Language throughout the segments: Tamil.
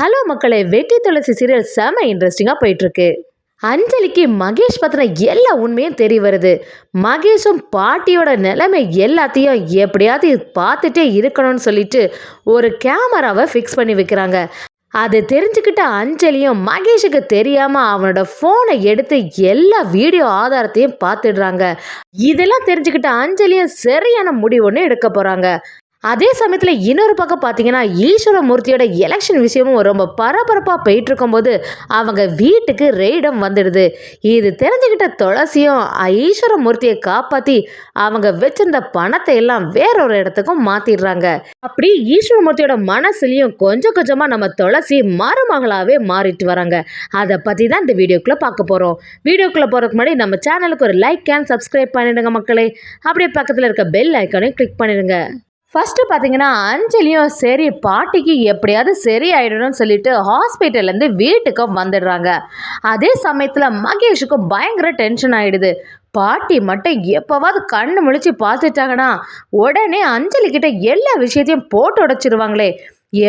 ஹலோ மக்களே, வெட்டி துளசி சீரியல் செம இன்ட்ரெஸ்டிங்காக போயிட்டுருக்கு. அஞ்சலிக்கு மகேஷ் பற்றின எல்லா உண்மையும் தெரிய வருது. மகேஷும் பாட்டியோட நிலைமை எல்லாத்தையும் எப்படியாவது பார்த்துட்டே இருக்கணும்னு சொல்லிட்டு ஒரு கேமராவை ஃபிக்ஸ் பண்ணி வைக்கிறாங்க. அது தெரிஞ்சுக்கிட்ட அஞ்சலியும் மகேஷுக்கு தெரியாமல் அவனோட ஃபோனை எடுத்து எல்லா வீடியோ ஆதாரத்தையும் பார்த்துடுறாங்க. இதெல்லாம் தெரிஞ்சுக்கிட்ட அஞ்சலியும் சரியான முடிவுன்னு எடுக்க போகிறாங்க. அதே சமயத்தில் இன்னொரு பக்கம் பார்த்தீங்கன்னா, ஈஸ்வரமூர்த்தியோட எலெக்ஷன் விஷயமும் ரொம்ப பரபரப்பாக போயிட்டு இருக்கும்போது அவங்க வீட்டுக்கு ரெய்டம் வந்துடுது. இது தெரிஞ்சுக்கிட்ட துளசியும் ஈஸ்வரமூர்த்தியை காப்பாற்றி அவங்க வச்சிருந்த பணத்தை எல்லாம் வேறொரு இடத்துக்கும் மாற்றிடுறாங்க. அப்படி ஈஸ்வரமூர்த்தியோட மனசுலையும் கொஞ்சம் கொஞ்சமாக நம்ம துளசி மருமகளாகவே மாறிட்டு வராங்க. அதை பற்றி தான் இந்த வீடியோக்குள்ளே பார்க்க போகிறோம். வீடியோக்குள்ளே போகிறதுக்கு முன்னாடி நம்ம சேனலுக்கு ஒரு லைக் அண்ட் சப்ஸ்கிரைப் பண்ணிடுங்க மக்களே. அப்படியே பக்கத்தில் இருக்க பெல் ஐக்கானையும் கிளிக் பண்ணிடுங்க. ஃபஸ்ட்டு பார்த்தீங்கன்னா, அஞ்சலியும் சரி பாட்டிக்கு எப்படியாவது சரி ஆகிடணும்னு சொல்லிட்டு ஹாஸ்பிட்டல்லேருந்து வீட்டுக்கு வந்துடுறாங்க. அதே சமயத்தில் மகேஷுக்கும் பயங்கர டென்ஷன் ஆகிடுது. பாட்டி மட்டும் எப்போவாவது கண்ணு முழிச்சு பார்த்துட்டாங்கன்னா உடனே அஞ்சலி கிட்ட எல்லா விஷயத்தையும் போட்டு உடைச்சிருவாங்களே.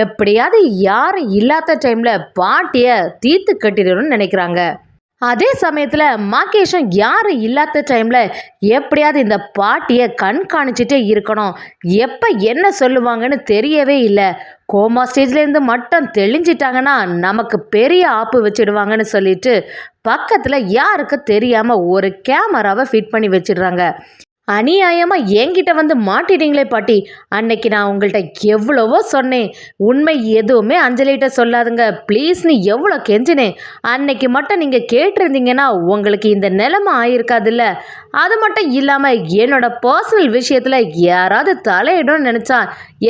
எப்படியாவது யாரும் இல்லாத டைமில் பாட்டியை தீர்த்து கட்டிடணும்னு நினைக்கிறாங்க. அதே சமயத்தில் மகேஷும் யாரும் இல்லாத டைமில் எப்படியாவது இந்த பாட்டியை கண்காணிச்சிட்டே இருக்கணும். எப்போ என்ன சொல்லுவாங்கன்னு தெரியவே இல்லை. கோமா ஸ்டேஜ்லேருந்து மட்டும் தெளிஞ்சிட்டாங்கன்னா நமக்கு பெரிய ஆப்பு வச்சிடுவாங்கன்னு சொல்லிட்டு பக்கத்தில் யாருக்கு தெரியாமல் ஒரு கேமராவை ஃபிட் பண்ணி வச்சிடுறாங்க. அநியாயமாக என்கிட்ட வந்து மாட்டிட்டீங்களே பாட்டி. அன்னைக்கு நான் உங்கள்கிட்ட எவ்வளவோ சொன்னேன், உண்மை எதுவுமே அஞ்சலிகிட்ட சொல்லாதுங்க ப்ளீஸ்னு எவ்வளோ கெஞ்சினேன். அன்னைக்கு மட்டும் நீங்கள் கேட்டிருந்தீங்கன்னா உங்களுக்கு இந்த நிலைமை ஆயிருக்காதுல்ல. அது மட்டும் இல்லாமல் என்னோட பர்சனல் விஷயத்தில் யாராவது தலையிடணும்னு நினச்சா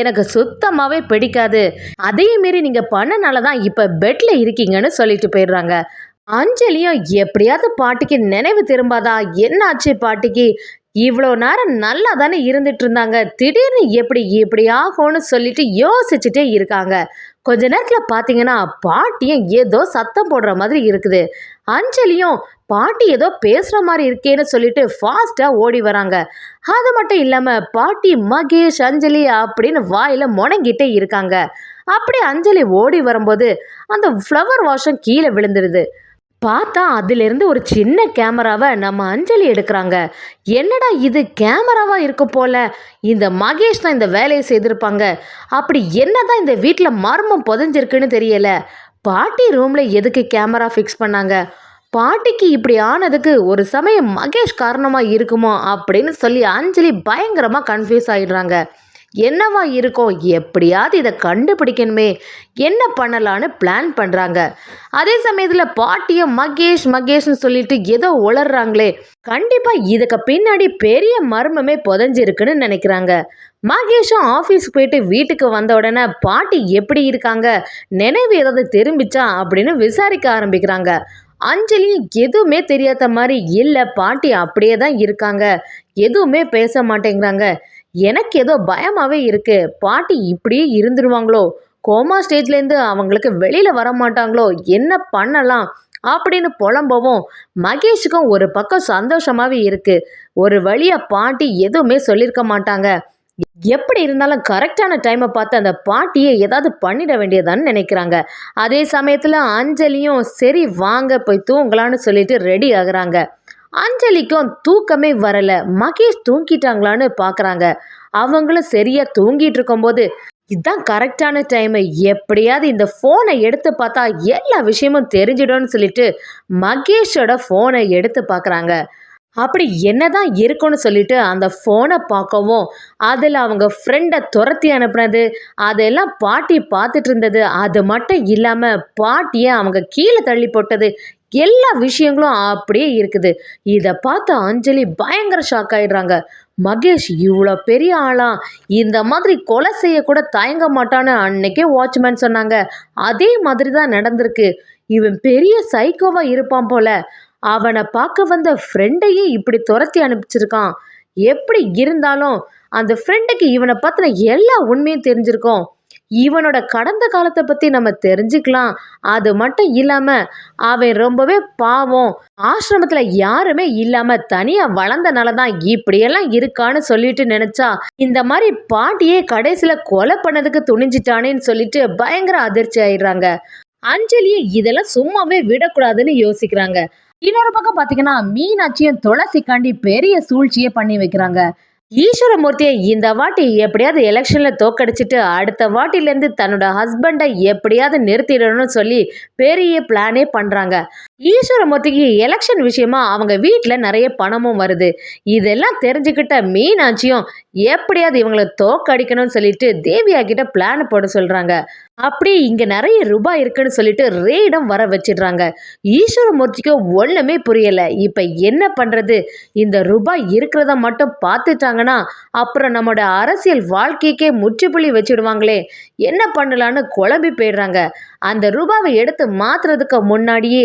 எனக்கு சுத்தமாகவே பிடிக்காது. அதையும் மீறி நீங்கள் பண்ணனால தான் இப்போ பெட்டில் இருக்கீங்கன்னு சொல்லிட்டு போயிடுறாங்க. அஞ்சலியும் எப்படியாவது பாட்டிக்கு நினைவு திரும்பாதா, என்னாச்சு பாட்டிக்கு, இவ்வளோ நேரம் நல்லா தானே இருந்துட்டு இருந்தாங்க, திடீர்னு எப்படி ஆகும்னு சொல்லிட்டு யோசிச்சுட்டே இருக்காங்க. கொஞ்ச நேரத்தில் பார்த்தீங்கன்னா பாட்டியும் ஏதோ சத்தம் போடுற மாதிரி இருக்குது. அஞ்சலியும் பாட்டி ஏதோ பேசுகிற மாதிரி இருக்கேன்னு சொல்லிட்டு ஃபாஸ்ட்டாக ஓடி வராங்க. அது மட்டும் இல்லாமல் பாட்டி மகேஷ் அஞ்சலி அப்படின்னு வாயில் முணங்கிட்டே இருக்காங்க. அப்படி அஞ்சலி ஓடி வரும்போது அந்த ஃப்ளவர் வாஷும் கீழே விழுந்துடுது. பார்த்தா அதிலிருந்து ஒரு சின்ன கேமராவை நம்ம அஞ்சலி எடுக்கிறாங்க. என்னடா இது கேமராவாக இருக்கும் போல, இந்த மகேஷ் தான் இந்த வேலையை செய்திருப்பாங்க. அப்படி என்னதான் இந்த வீட்டில் மர்மம் புதைஞ்சிருக்குன்னு தெரியல. பாட்டி ரூமில் எதுக்கு கேமரா ஃபிக்ஸ் பண்ணாங்க? பாட்டிக்கு இப்படி ஆனதுக்கு ஒரு சமயம் மகேஷ் காரணமாக இருக்குமோ அப்படின்னு சொல்லி அஞ்சலி பயங்கரமாக கன்ஃபியூஸ் ஆகிடுறாங்க. என்னவா இருக்கும், எப்படியாவது இதை கண்டுபிடிக்கணுமே, என்ன பண்ணலான்னு பிளான் பண்ணுறாங்க. அதே சமயத்தில் பாட்டியும் மகேஷ்னு சொல்லிட்டு ஏதோ உளர்றாங்களே, கண்டிப்பாக இதுக்கு பின்னாடி பெரிய மர்மமே புதைஞ்சிருக்குன்னு நினைக்கிறாங்க. மகேஷும் ஆஃபீஸ்க்கு போயிட்டு வீட்டுக்கு வந்த உடனே பாட்டி எப்படி இருக்காங்க, நினைவு ஏதாவது திரும்பிச்சா அப்படின்னு விசாரிக்க ஆரம்பிக்கிறாங்க. அஞ்சலி எதுவுமே தெரியாத மாதிரி இல்லை, பாட்டி அப்படியே தான் இருக்காங்க, எதுவுமே பேச மாட்டேங்கிறாங்க. எனக்கு ஏதோ பயமாகவே இருக்குது. பாட்டி இப்படியே இருந்துருவாங்களோ, கோமா ஸ்டேஜ்லேருந்து அவங்களுக்கு வெளியில் வர மாட்டாங்களோ, என்ன பண்ணலாம் அப்படின்னு புலம்பவும் மகேஷுக்கும் ஒரு பக்கம் சந்தோஷமாகவே இருக்குது. ஒரு வழியாக பாட்டி எதுவுமே சொல்லியிருக்க மாட்டாங்க. எப்படி இருந்தாலும் கரெக்டான டைமை பார்த்து அந்த பாட்டியை ஏதாவது பண்ணிட வேண்டியதான்னு நினைக்கிறாங்க. அதே சமயத்தில் அஞ்சலியும் சரி வாங்க போய் தூங்கலான்னு சொல்லிட்டு ரெடி ஆகுறாங்க. அஞ்சலிக்கும் தூக்கமே வரலை. மகேஷ் தூங்கிட்டாங்களான்னு பார்க்குறாங்க. அவங்களும் சரியாக தூங்கிட்டு இருக்கும்போது இதுதான் கரெக்டான டைமு, எப்படியாவது இந்த ஃபோனை எடுத்து பார்த்தா எல்லா விஷயமும் தெரிஞ்சிடும்னு சொல்லிட்டு மகேஷோட ஃபோனை எடுத்து பார்க்குறாங்க. அப்படி என்னதான் இருக்குன்னு சொல்லிட்டு அந்த ஃபோனை பார்க்கவும் அதில் அவங்க ஃப்ரெண்டை துரத்தி அனுப்புனது அதெல்லாம் பாட்டி பார்த்துட்டு இருந்தது. அது மட்டும் இல்லாமல் பாட்டியை அவங்க கீழே தள்ளி போட்டது, எல்லா விஷயங்களும் அப்படியே இருக்குது. இதை பார்த்து அஞ்சலி பயங்கர ஷாக் ஆகிடுறாங்க. மகேஷ் இவ்வளோ பெரிய ஆளா, இந்த மாதிரி கொலை செய்ய கூட தயங்க மாட்டான்னு அன்னைக்கே வாட்ச்மேன் சொன்னாங்க. அதே மாதிரி தான் நடந்திருக்கு. இவன் பெரிய சைக்கோவாக இருப்பான் போல. அவனை பார்க்க வந்த ஃப்ரெண்டையே இப்படி துரத்தி அனுப்பிச்சிருக்கான். எப்படி இருந்தாலும் அந்த ஃப்ரெண்டுக்கு இவனை பற்றின எல்லா உண்மையும் தெரிஞ்சிருக்கும். இவனோட கடந்த காலத்தை பத்தி நம்ம தெரிஞ்சுக்கலாம். அது மட்டும் இல்லாம அவன் ரொம்பவே பாவம், ஆசிரமத்துல யாருமே இல்லாம தனியா வளர்ந்தனால தான் இப்படியெல்லாம் இருக்கான்னு சொல்லிட்டு நினைச்சா இந்த மாதிரி பாட்டியே கடைசியில கொலை பண்ணதுக்கு துணிஞ்சிட்டானேன்னு சொல்லிட்டு பயங்கர அதிர்ச்சி ஆயிடுறாங்க. அஞ்சலியை இதெல்லாம் சும்மாவே விடக்கூடாதுன்னு யோசிக்கிறாங்க. இன்னொரு பக்கம் பாத்தீங்கன்னா மீனாட்சியும் துளசிக்காண்டி பெரிய சூழ்ச்சியை பண்ணி வைக்கிறாங்க. ஈஸ்வரமூர்த்தியை இந்த வாட்டி எப்படியாவது எலெக்ஷன்ல தோக்கடிச்சிட்டு அடுத்த வாட்டில இருந்து தன்னோட ஹஸ்பண்டை எப்படியாவது நிறுத்திடணும்னு சொல்லி பெரிய பிளானே பண்றாங்க. ஈஸ்வரமூர்த்திக்கு எலெக்ஷன் விஷயமா அவங்க வீட்டுல நிறைய பணமும் வருது. இதெல்லாம் தெரிஞ்சுக்கிட்ட மீனாட்சியும் எப்படியாவது இவங்களை தோக்கடிக்கணும்னு சொல்லிட்டு தேவியா கிட்ட பிளான் போட சொல்றாங்க. அப்படி இங்க நிறைய ரூபாய் இருக்குன்னு சொல்லிட்டு ரேடும் வர வச்சிடுறாங்க. ஈஸ்வரமூர்த்திக்கு ஒண்ணுமே புரியல. இப்ப என்ன பண்றது? இந்த ரூபாய் இருக்கிறத மட்டும் பார்த்துட்டாங்கன்னா அப்புறம் நம்மளோட அரசியல் வாழ்க்கைக்கே முற்றுப்புள்ளி வச்சிடுவாங்களே, என்ன பண்ணலான்னு குழம்பி போயிடுறாங்க. அந்த ரூபாவை எடுத்து மாத்துறதுக்கு முன்னாடியே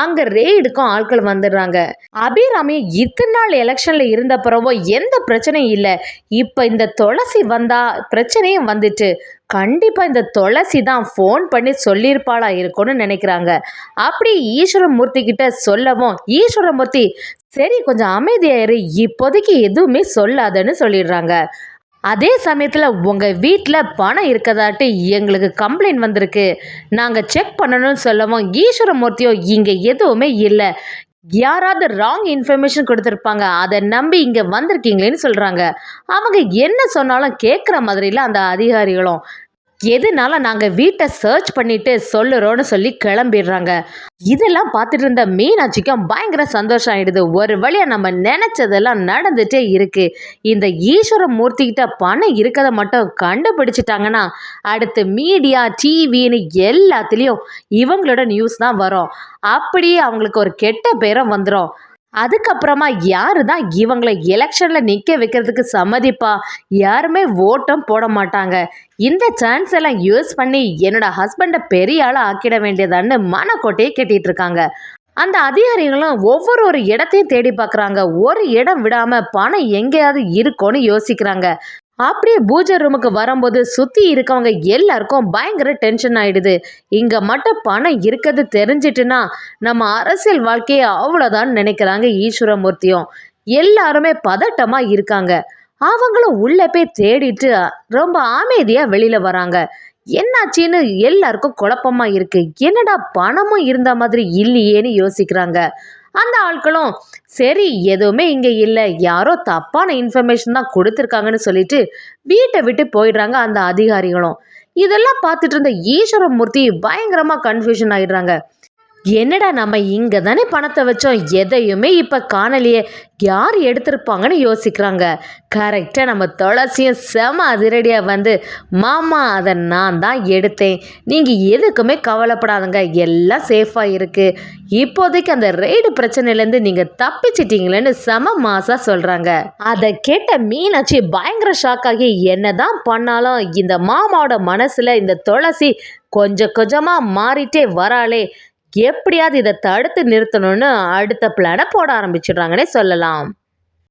அங்க ரெய்டுக்கும் ஆட்கள் வந்துடுறாங்க. அபிராமி இத்தனை நாள் எலெக்ஷன்ல இருந்த பிறவோ எந்த பிரச்சனையும் இல்லை. இப்ப இந்த துளசி வந்தா பிரச்சனையும் வந்துட்டு கண்டிப்பா இந்த துளசி தான் ஃபோன் பண்ணி சொல்லியிருப்பாளா இருக்கும்னு நினைக்கிறாங்க. அப்படி ஈஸ்வரமூர்த்தி கிட்ட சொல்லவும் ஈஸ்வரமூர்த்தி சரி கொஞ்சம் அமைதியாயிரு, இப்போதைக்கு எதுவுமே சொல்லாதன்னு சொல்லிடுறாங்க. அதே சமயத்தில் உங்கள் வீட்டில் பணம் இருக்கதாட்டு எங்களுக்கு கம்ப்ளைண்ட் வந்திருக்கு, நாங்கள் செக் பண்ணணும்னு சொல்லவும் ஈஸ்வரமூர்த்தியோ இங்கே எதுவுமே இல்லை, யாராவது ராங் இன்ஃபர்மேஷன் கொடுத்துருப்பாங்க, அதை நம்பி இங்கே வந்திருக்கீங்களேன்னு சொல்கிறாங்க. அவங்க என்ன சொன்னாலும் கேட்குற மாதிரில அந்த அதிகாரிகளும் எதுனால நாங்கள் வீட்டை சர்ச் பண்ணிட்டு சொல்லுறோன்னு சொல்லி கிளம்பிடுறாங்க. இதெல்லாம் பார்த்துட்டு இருந்த மீனாட்சிக்கும் பயங்கர சந்தோஷம் ஆயிடுது. ஒரு வழியாக நம்ம நினைச்சதெல்லாம் நடந்துட்டே இருக்கு. இந்த ஈஸ்வரமூர்த்தி கிட்ட பணம் இருக்கதை மட்டும் கண்டுபிடிச்சிட்டாங்கன்னா அடுத்து மீடியா டிவின்னு எல்லாத்துலேயும் இவங்களோட நியூஸ் தான் வரும். அப்படியே அவங்களுக்கு ஒரு கெட்ட பேரும் வந்துடும். அதுக்கப்புறமா யாரு தான் இவங்களை எலெக்ஷன்ல நிக்க வைக்கிறதுக்கு சம்மதிப்பா? யாருமே ஓட்டம் போட மாட்டாங்க. இந்த சான்ஸ் எல்லாம் யூஸ் பண்ணி என்னோட ஹஸ்பண்டை பெரிய ஆளா ஆக்கிட வேண்டியதான்னு மனக்கோட்டையை கட்டிட்டு இருக்காங்க. அந்த அதிகாரிகளும் ஒவ்வொரு இடத்தையும் தேடி பார்க்குறாங்க. ஒரு இடம் விடாம பணம் எங்கேயாவது இருக்கும்னு யோசிக்கிறாங்க. அப்படியே பூஜை ரூமுக்கு வரும்போது சுற்றி இருக்கவங்க எல்லாருக்கும் பயங்கர டென்ஷன் ஆயிடுது. இங்கே மட்டும் பணம் இருக்கிறது தெரிஞ்சிட்டுனா நம்ம அரசியல் வாழ்க்கையை அவ்வளோதான் நினைக்கிறாங்க ஈஸ்வரமூர்த்தியும். எல்லாருமே பதட்டமாக இருக்காங்க. அவங்களும் உள்ளே போய் தேடிட்டு ரொம்ப அமைதியாக வெளியில் வராங்க. என்னாச்சின்னு எல்லாருக்கும் குழப்பமா இருக்கு. என்னடா பணமும் இருந்த மாதிரி இல்லையேன்னு யோசிக்கிறாங்க. அந்த ஆட்களும் சரி எதுவுமே இங்கே இல்லை, யாரோ தப்பான இன்ஃபர்மேஷன் தான் கொடுத்துருக்காங்கன்னு சொல்லிட்டு வீட்டை விட்டு போயிடுறாங்க அந்த அதிகாரிகளும். இதெல்லாம் பார்த்துட்டு இருந்த ஈஸ்வரமூர்த்தி பயங்கரமாக கன்ஃபியூஷன் ஆயிடுறாங்க. என்னடா நம்ம இங்கே தானே பணத்தை வச்சோம், எதையுமே இப்போ காணலையே, யார் எடுத்திருப்பாங்கன்னு யோசிக்கிறாங்க. கரெக்டாக நம்ம துளசியும் செம அதிரடியாக வந்து மாமா அதை நான் தான் எடுத்தேன், நீங்கள் எதுக்குமே கவலைப்படாதுங்க, எல்லாம் சேஃபாக இருக்குது, இப்போதைக்கு அந்த ரெய்டு பிரச்சனையிலேருந்து நீங்கள் தப்பிச்சிட்டீங்களேன்னு செம மாசாக சொல்கிறாங்க. அதை கேட்ட மீனாட்சி பயங்கர ஷாக் ஆகி என்ன தான் பண்ணாலும் இந்த மாமாவோட மனசில் இந்த துளசி கொஞ்சம் கொஞ்சமாக மாறிட்டே வராளே, எப்படியாவது இதை தடுத்து நிறுத்தணும்னு அடுத்த பிளானை போட ஆரம்பிச்சிடுறாங்கன்னே சொல்லலாம்.